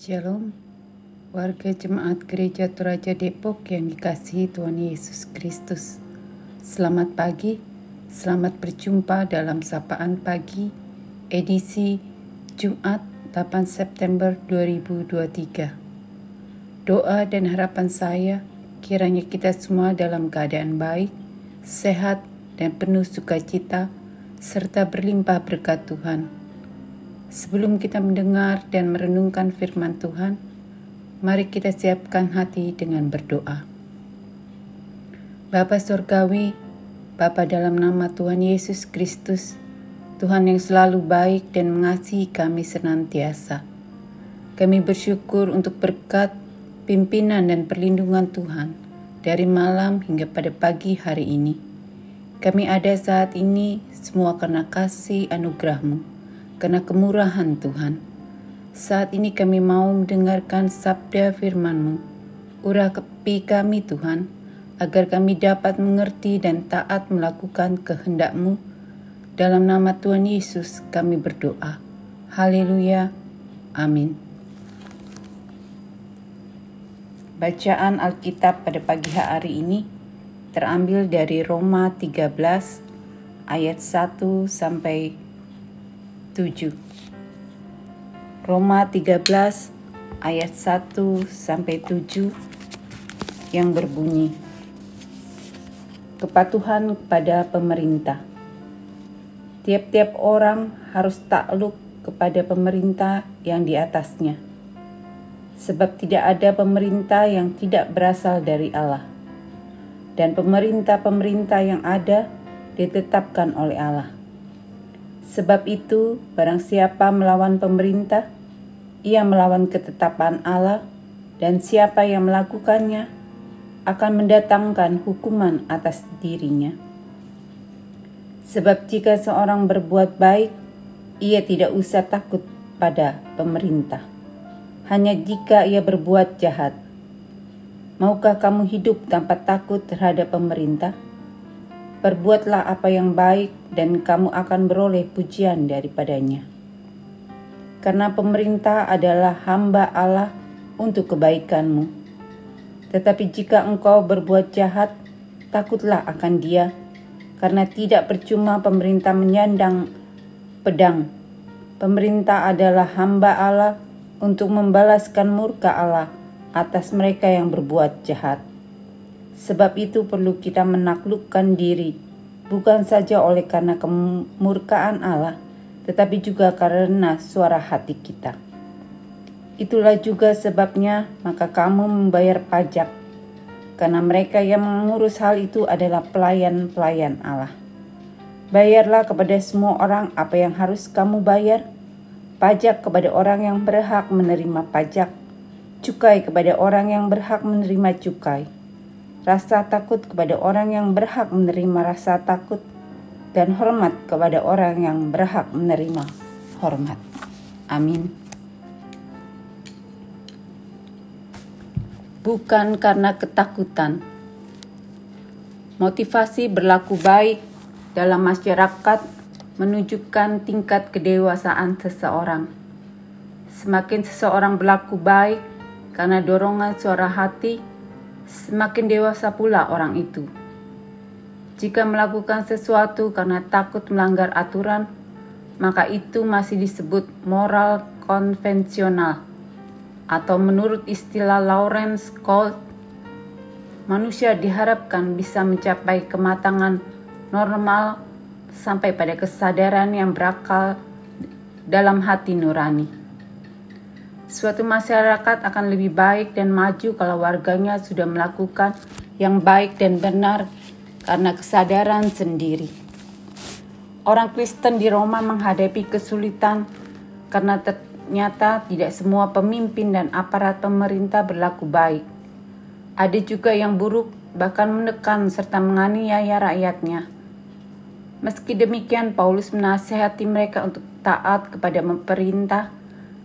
Shalom, warga Jemaat Gereja Toraja Depok yang dikasihi Tuhan Yesus Kristus. Selamat pagi, selamat berjumpa dalam Sapaan Pagi, edisi Jumat 8 September 2023. Doa dan harapan saya, kiranya kita semua dalam keadaan baik, sehat, dan penuh sukacita, serta berlimpah berkat Tuhan. Sebelum kita mendengar dan merenungkan firman Tuhan, mari kita siapkan hati dengan berdoa. Bapa Surgawi, Bapa dalam nama Tuhan Yesus Kristus, Tuhan yang selalu baik dan mengasihi kami senantiasa. Kami bersyukur untuk berkat, pimpinan dan perlindungan Tuhan dari malam hingga pada pagi hari ini. Kami ada saat ini semua karena kasih anugerah-Mu, karena kemurahan Tuhan. Saat ini kami mau mendengarkan sabda firman-Mu. Urapi kami Tuhan, agar kami dapat mengerti dan taat melakukan kehendak-Mu. Dalam nama Tuhan Yesus kami berdoa. Haleluya. Amin. Bacaan Alkitab pada pagi hari ini terambil dari Roma 13 ayat 1 sampai 7. Roma 13 ayat 1 sampai 7 yang berbunyi, kepatuhan kepada pemerintah. Tiap-tiap orang harus takluk kepada pemerintah yang di atasnya, sebab tidak ada pemerintah yang tidak berasal dari Allah, dan pemerintah-pemerintah yang ada ditetapkan oleh Allah. Sebab itu, barang siapa melawan pemerintah, ia melawan ketetapan Allah, dan siapa yang melakukannya akan mendatangkan hukuman atas dirinya. Sebab jika seorang berbuat baik, ia tidak usah takut pada pemerintah. Hanya jika ia berbuat jahat. Maukah kamu hidup tanpa takut terhadap pemerintah? Perbuatlah apa yang baik dan kamu akan beroleh pujian daripadanya. Karena pemerintah adalah hamba Allah untuk kebaikanmu. Tetapi jika engkau berbuat jahat, takutlah akan dia, karena tidak percuma pemerintah menyandang pedang. Pemerintah adalah hamba Allah untuk membalaskan murka Allah atas mereka yang berbuat jahat. Sebab itu perlu kita menaklukkan diri, bukan saja oleh karena kemurkaan Allah, tetapi juga karena suara hati kita. Itulah juga sebabnya maka kamu membayar pajak, karena mereka yang mengurus hal itu adalah pelayan-pelayan Allah. Bayarlah kepada semua orang apa yang harus kamu bayar, pajak kepada orang yang berhak menerima pajak, cukai kepada orang yang berhak menerima cukai, rasa takut kepada orang yang berhak menerima rasa takut, dan hormat kepada orang yang berhak menerima hormat. Amin. Bukan karena ketakutan. Motivasi berlaku baik dalam masyarakat menunjukkan tingkat kedewasaan seseorang. Semakin seseorang berlaku baik karena dorongan suara hati, semakin dewasa pula orang itu. Jika melakukan sesuatu karena takut melanggar aturan, maka itu masih disebut moral konvensional, atau menurut istilah Lawrence Colt, manusia diharapkan bisa mencapai kematangan normal sampai pada kesadaran yang berakal dalam hati nurani. Suatu masyarakat akan lebih baik dan maju kalau warganya sudah melakukan yang baik dan benar karena kesadaran sendiri. Orang Kristen di Roma menghadapi kesulitan karena ternyata tidak semua pemimpin dan aparat pemerintah berlaku baik. Ada juga yang buruk, bahkan menekan serta menganiaya rakyatnya. Meski demikian, Paulus menasihati mereka untuk taat kepada pemerintah,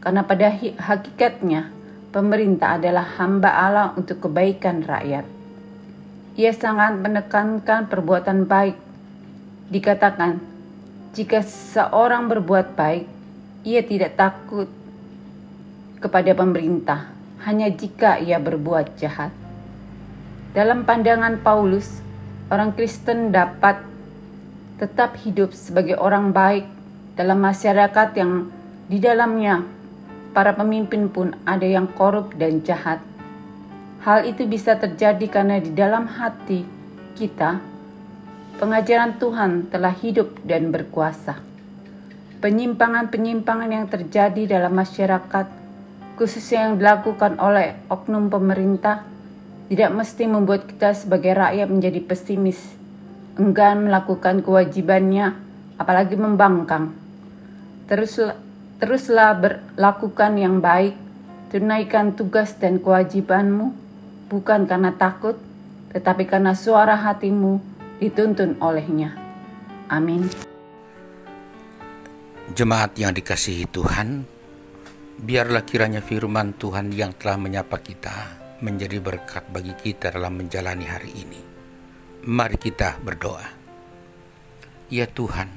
karena pada hakikatnya pemerintah adalah hamba Allah untuk kebaikan rakyat. Ia sangat menekankan perbuatan baik. Dikatakan, jika seorang berbuat baik, ia tidak takut kepada pemerintah hanya jika ia berbuat jahat. Dalam pandangan Paulus, orang Kristen dapat tetap hidup sebagai orang baik dalam masyarakat yang di dalamnya para pemimpin pun ada yang korup dan jahat. Hal itu bisa terjadi karena di dalam hati kita, pengajaran Tuhan telah hidup dan berkuasa. Penyimpangan-penyimpangan yang terjadi dalam masyarakat, khususnya yang dilakukan oleh oknum pemerintah, tidak mesti membuat kita sebagai rakyat menjadi pesimis, enggan melakukan kewajibannya, apalagi membangkang. Teruslah berlakukan yang baik, tunaikan tugas dan kewajibanmu, bukan karena takut, tetapi karena suara hatimu dituntun olehnya. Amin. Jemaat yang dikasihi Tuhan, biarlah kiranya firman Tuhan yang telah menyapa kita menjadi berkat bagi kita dalam menjalani hari ini. Mari kita berdoa. Ya Tuhan,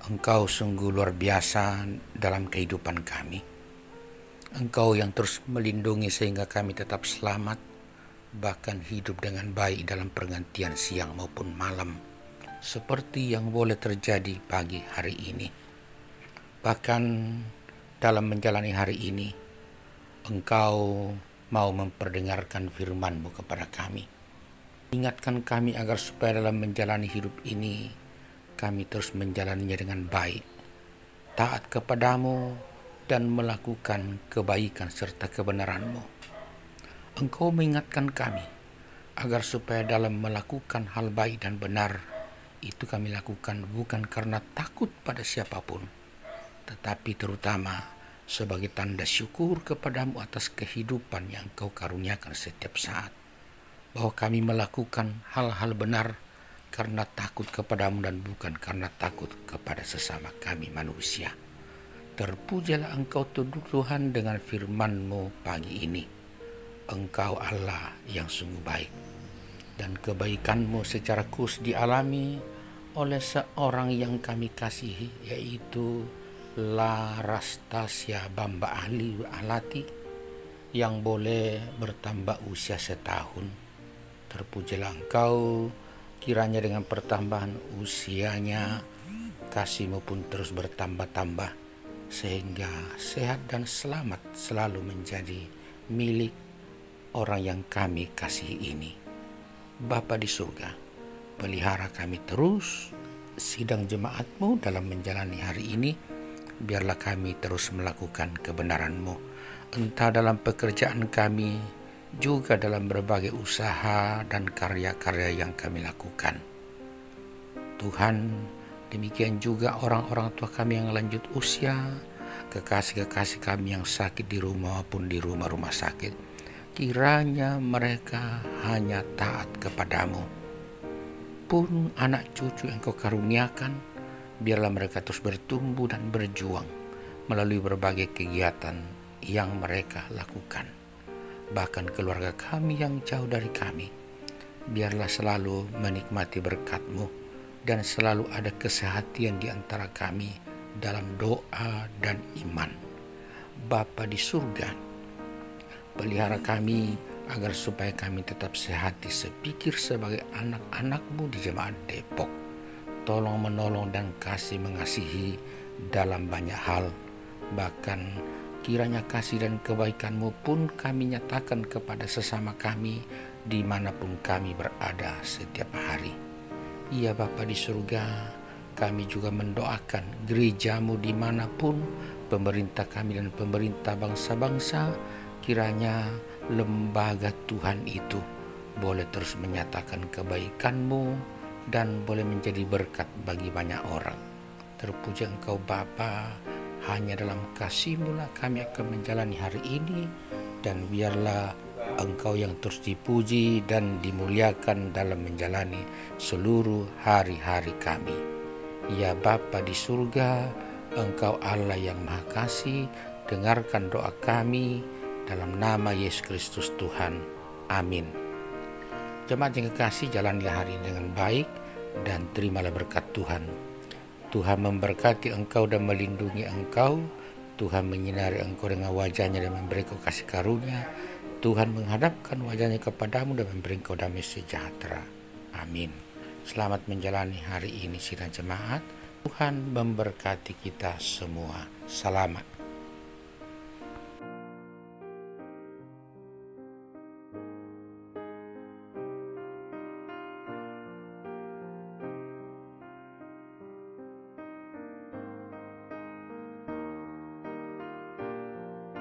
Engkau sungguh luar biasa dalam kehidupan kami. Engkau yang terus melindungi sehingga kami tetap selamat, bahkan hidup dengan baik dalam pergantian siang maupun malam, seperti yang boleh terjadi pagi hari ini. Bahkan dalam menjalani hari ini, Engkau mau memperdengarkan firman-Mu kepada kami. Ingatkan kami agar supaya dalam menjalani hidup ini, kami terus menjalaninya dengan baik, taat kepadamu, dan melakukan kebaikan serta kebenaran-Mu. Engkau mengingatkan kami agar supaya dalam melakukan hal baik dan benar, itu kami lakukan bukan karena takut pada siapapun, tetapi terutama sebagai tanda syukur kepadamu atas kehidupan yang Kau karuniakan setiap saat. Bahwa kami melakukan hal-hal benar karena takut kepadamu dan bukan karena takut kepada sesama kami manusia. Terpujilah Engkau Tuhan dengan firman-Mu pagi ini. Engkau Allah yang sungguh baik, dan kebaikan-Mu secara khusus dialami oleh seorang yang kami kasihi, yaitu Larastasia Bamba Ali Alati, yang boleh bertambah usia setahun. Terpujilah Engkau, kiranya dengan pertambahan usianya, kasih-Mu pun terus bertambah-tambah, sehingga sehat dan selamat selalu menjadi milik orang yang kami kasihi ini. Bapa di surga, pelihara kami terus, sidang jemaat-Mu dalam menjalani hari ini. Biarlah kami terus melakukan kebenaran-Mu, entah dalam pekerjaan kami, juga dalam berbagai usaha dan karya-karya yang kami lakukan. Tuhan, demikian juga orang-orang tua kami yang lanjut usia, kekasih-kekasih kami yang sakit di rumah maupun di rumah-rumah sakit. Kiranya mereka hanya taat kepadamu. Pun anak cucu yang Kau karuniakan, biarlah mereka terus bertumbuh dan berjuang melalui berbagai kegiatan yang mereka lakukan. Bahkan keluarga kami yang jauh dari kami, biarlah selalu menikmati berkat-Mu dan selalu ada kesehatan di antara kami dalam doa dan iman. Bapa di surga, pelihara kami agar supaya kami tetap sehat sepikir sebagai anak-anak-Mu di Jemaat Depok. Tolong menolong dan kasih mengasihi dalam banyak hal. Bahkan kiranya kasih dan kebaikan-Mu pun kami nyatakan kepada sesama kami dimanapun kami berada setiap hari. Ya Bapa di surga, kami juga mendoakan gereja-Mu dimanapun, pemerintah kami dan pemerintah bangsa-bangsa, kiranya lembaga Tuhan itu boleh terus menyatakan kebaikan-Mu dan boleh menjadi berkat bagi banyak orang. Terpuji Engkau Bapa, hanya dalam kasih-Mu lah kami akan menjalani hari ini, dan biarlah Engkau yang terus dipuji dan dimuliakan dalam menjalani seluruh hari-hari kami. Ya Bapa di surga, Engkau Allah yang Maha Kasih, dengarkan doa kami dalam nama Yesus Kristus Tuhan. Amin. Jemaat yang kekasih, jalanilah hari ini dengan baik dan terimalah berkat Tuhan. Tuhan memberkati engkau dan melindungi engkau. Tuhan menyinari engkau dengan wajahnya dan memberi kau kasih karunia. Tuhan menghadapkan wajahnya kepadamu dan memberi kau damai sejahtera. Amin. Selamat menjalani hari ini sidang jemaat. Tuhan memberkati kita semua. Selamat.